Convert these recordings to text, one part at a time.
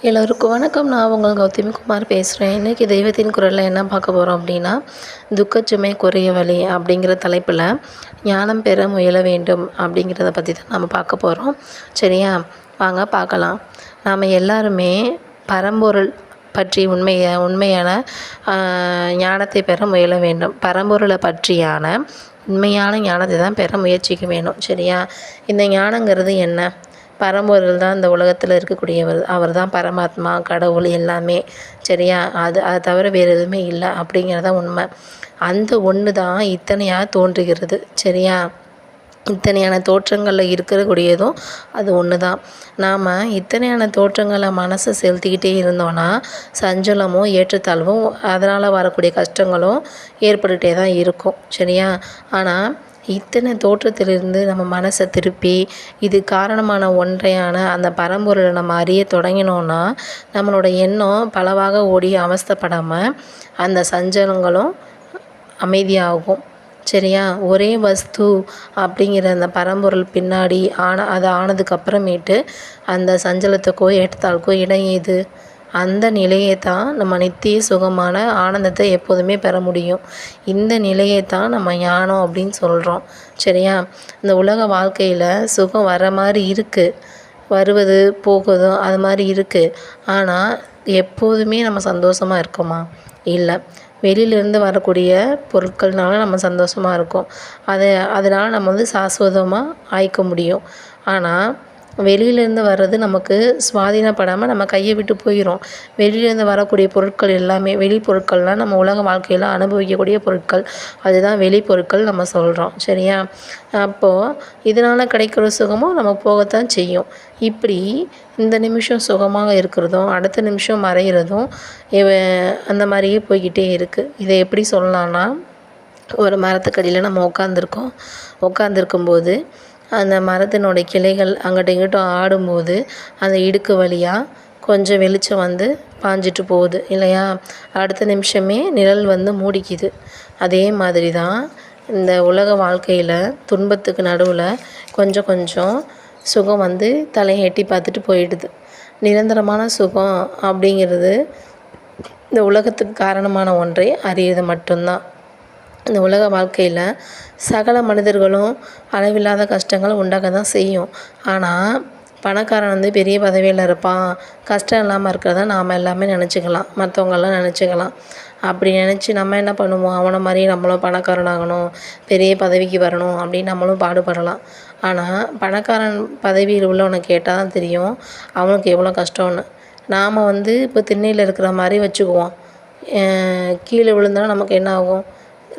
எல்லோருக்கும் வணக்கம். நான் உங்கள் கௌதமி குமார் பேசுகிறேன். இன்றைக்கி தெய்வத்தின் குரலில் என்ன பார்க்க போகிறோம் அப்படின்னா, துக்கச்சுமை குறைய வழி அப்படிங்கிற தலைப்பில் ஞானம் பெற முயல வேண்டும் அப்படிங்கிறத பற்றி தான் நம்ம பார்க்க போகிறோம். சரியா, வாங்க பார்க்கலாம். நாம் எல்லாருமே பரம்பொருள் பற்றி உண்மையான ஞானத்தை பெற முயல வேண்டும். பரம்பொருளை பற்றியான உண்மையான ஞானத்தை தான் பெற முயற்சிக்க வேணும். சரியா, இந்த ஞானங்கிறது என்ன? பரம்பொருள் தான் இந்த உலகத்தில் இருக்கக்கூடியவர். அவர் தான் பரமாத்மா, கடவுள் எல்லாமே. சரியா, அதை தவிர வேறு எதுவுமே இல்லை அப்படிங்கிறது தான் உண்மை. அந்த ஒன்று தான் இத்தனையாக தோன்றுகிறது. சரியா, இத்தனையான தோற்றங்களில் இருக்கக்கூடியதும் அது ஒன்று தான். நாம் இத்தனையான தோற்றங்களை மனசை செலுத்திக்கிட்டே இருந்தோன்னா சஞ்சலமும் ஏற்றத்தாழ்வும் அதனால் வரக்கூடிய கஷ்டங்களும் ஏற்பட்டுகிட்டே தான் இருக்கும். சரியா, ஆனால் இத்தனை தோற்றத்திலிருந்து நம்ம மனசை திருப்பி இது காரணமான ஒன்றையான அந்த பரம்பொருளை நம்ம அறிய தொடங்கினோன்னா நம்மளோட எண்ணம் பலவாக ஓடி அவஸ்தைப்படாமல் அந்த சஞ்சலங்களும் அமைதியாகும். சரியா, ஒரே வஸ்து அப்படிங்கிற அந்த பரம்பொருள் பின்னாடி அது ஆனதுக்கப்புறமேட்டு அந்த சஞ்சலத்துக்கோ ஏற்றத்தாழ்க்கோ இடம் ஏது? அந்த நிலையை தான் நம்ம நித்திய சுகமான ஆனந்தத்தை எப்போதுமே பெற முடியும். இந்த நிலையை தான் நம்ம ஞானம் அப்படின்னு சொல்கிறோம். சரியா, இந்த உலக வாழ்க்கையில் சுகம் வர மாதிரி இருக்குது, வருவது போகுதும் அது மாதிரி இருக்குது. ஆனால் எப்போதுமே நம்ம சந்தோஷமாக இருக்கோமா? இல்லை. வெளியிலேருந்து வரக்கூடிய பொருட்கள்னால நம்ம சந்தோஷமாக இருக்கோம். அதனால் நம்ம சாஸ்வதமாக ஆயிக்க முடியும். ஆனால் வெளியிலேருந்து வர்றது நமக்கு சுவாதீனப்படாமல் நம்ம கையை விட்டு போயிடும். வெளியிலேருந்து வரக்கூடிய பொருட்கள் எல்லாமே வெளிப்பொருட்கள்லாம் நம்ம உலக வாழ்க்கையில் அனுபவிக்கக்கூடிய பொருட்கள். அதுதான் வெளிப்பொருட்கள் நம்ம சொல்கிறோம். சரியா, அப்போது இதனால் கிடைக்கிற சுகமும் நம்ம போகத்தான் செய்யும். இப்படி இந்த நிமிஷம் சுகமாக இருக்கிறதும் அடுத்த நிமிஷம் மறைகிறதும் அந்த மாதிரியே போய்கிட்டே இருக்குது. இதை எப்படி சொல்லலான்னா, ஒரு மரத்துக்கடியில் நம்ம உட்காந்துருக்கும்போது அந்த மரத்தினுடைய கிளைகள் அங்கிட்டும் இங்கிட்டும் ஆடும்போது அந்த இடுக்கு வழியாக கொஞ்சம் வெளிச்சம் வந்து பாஞ்சிட்டு போகுது இல்லையா? அடுத்த நிமிஷமே நிழல் வந்து மூடிக்குது. அதே மாதிரி தான் இந்த உலக வாழ்க்கையில் துன்பத்துக்கு நடுவில் கொஞ்சம் கொஞ்சம் சுகம் வந்து தலையை எட்டி பார்த்துட்டு போயிடுது. நிரந்தரமான சுகம் அப்படிங்கிறது இந்த உலகத்துக்கு காரணமான ஒன்றை அறியது மட்டும்தான். இந்த உலக வாழ்க்கையில் சகல மனிதர்களும் அளவில்லாத கஷ்டங்களை உண்டாக்க தான் செய்யும். ஆனால் பணக்காரன் வந்து பெரிய பதவியில் இருப்பான், கஷ்டம் இல்லாமல் இருக்கிறத நாம் எல்லாமே நினச்சிக்கலாம், மற்றவங்கெல்லாம் நினச்சிக்கலாம். அப்படி நினச்சி நம்ம என்ன பண்ணுவோம்? அவனை மாதிரி நம்மளும் பணக்காரனாகணும், பெரிய பதவிக்கு வரணும் அப்படின்னு நம்மளும் பாடுபடலாம். ஆனால் பணக்காரன் பதவியில் உள்ளவனை கேட்டால் தான் தெரியும் அவனுக்கு எவ்வளோ கஷ்டம்னு. நாம் வந்து இப்போ திண்ணையில் இருக்கிற மாதிரி வச்சுக்குவோம். கீழே விழுந்தாலும் நமக்கு என்ன ஆகும்?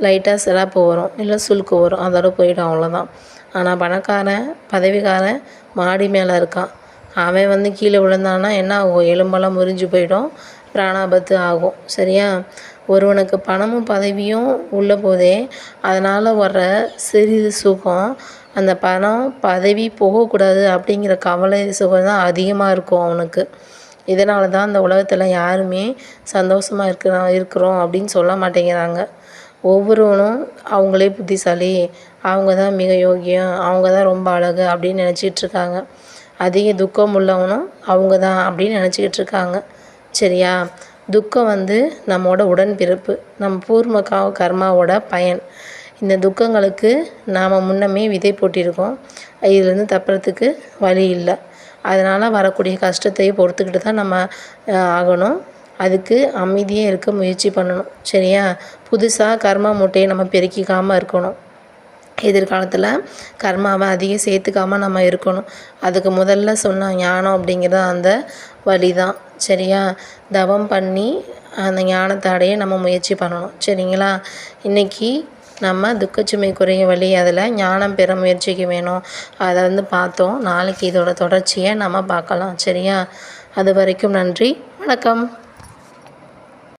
லைட்டாக சிராப்பு வரும், இல்லை சுளுக்கு வரும், அதோட போயிடும், அவ்வளோதான். ஆனால் பணக்காரன் பதவிக்காரன் மாடி மேலே இருக்கான், அவன் வந்து கீழே விழுந்தான்னா என்ன ஆகும்? எலும்பெல்லாம் முறிஞ்சு போயிடும், பிராணாபத்து ஆகும். சரியா, ஒருவனுக்கு பணமும் பதவியும் உள்ள போதே அதனால் வர்ற சிறிது சுகம், அந்த பணம் பதவி போகக்கூடாது அப்படிங்கிற கவலை சுகம் தான் அதிகமாக இருக்கும் அவனுக்கு. இதனால தான் அந்த உலகத்தில் யாருமே சந்தோஷமாக இருக்கிறோம் அப்படின்னு சொல்ல மாட்டேங்கிறாங்க. ஒவ்வொருவனும் அவங்களே புத்திசாலி, அவங்க தான் மிக யோகியம், அவங்க தான் ரொம்ப அழகு அப்படின்னு நினச்சிக்கிட்ருக்காங்க. அதிக துக்கம் உள்ளவனும் அவங்க தான் அப்படின்னு நினச்சிக்கிட்டு இருக்காங்க. சரியா, துக்கம் வந்து நம்மோட உடன்பிறப்பு, நம்ம பூர்வ கர்மாவோட பயன். இந்த துக்கங்களுக்கு நாம் முன்னமே விதை போட்டிருக்கோம். இதுலேருந்து தப்புறதுக்கு வழி இல்லை. அதனால் வரக்கூடிய கஷ்டத்தையும் பொறுத்துக்கிட்டு தான் நம்ம ஆகணும். அதுக்கு அமைதியாக இருக்க முயற்சி பண்ணணும். சரியா, புதுசாக கர்மா மூட்டையை நம்ம பெருக்கிக்காமல் இருக்கணும். எதிர்காலத்தில் கர்மாவை அதிகம் சேர்த்துக்காமல் நம்ம இருக்கணும். அதுக்கு முதல்ல சொன்ன ஞானம் அப்படிங்கிறது அந்த வழி தான். சரியா, தவம் பண்ணி அந்த ஞானத்தை அடைய நம்ம முயற்சி பண்ணணும். சரிங்களா, இன்றைக்கி நம்ம துக்கச்சுமை குறைய வழி அதில் ஞானம் பெற முயற்சிக்க வேணும். அதை வந்து பார்த்தோம். நாளைக்கு இதோட தொடர்ச்சியை நம்ம பார்க்கலாம். சரியா, அது வரைக்கும் நன்றி, வணக்கம்.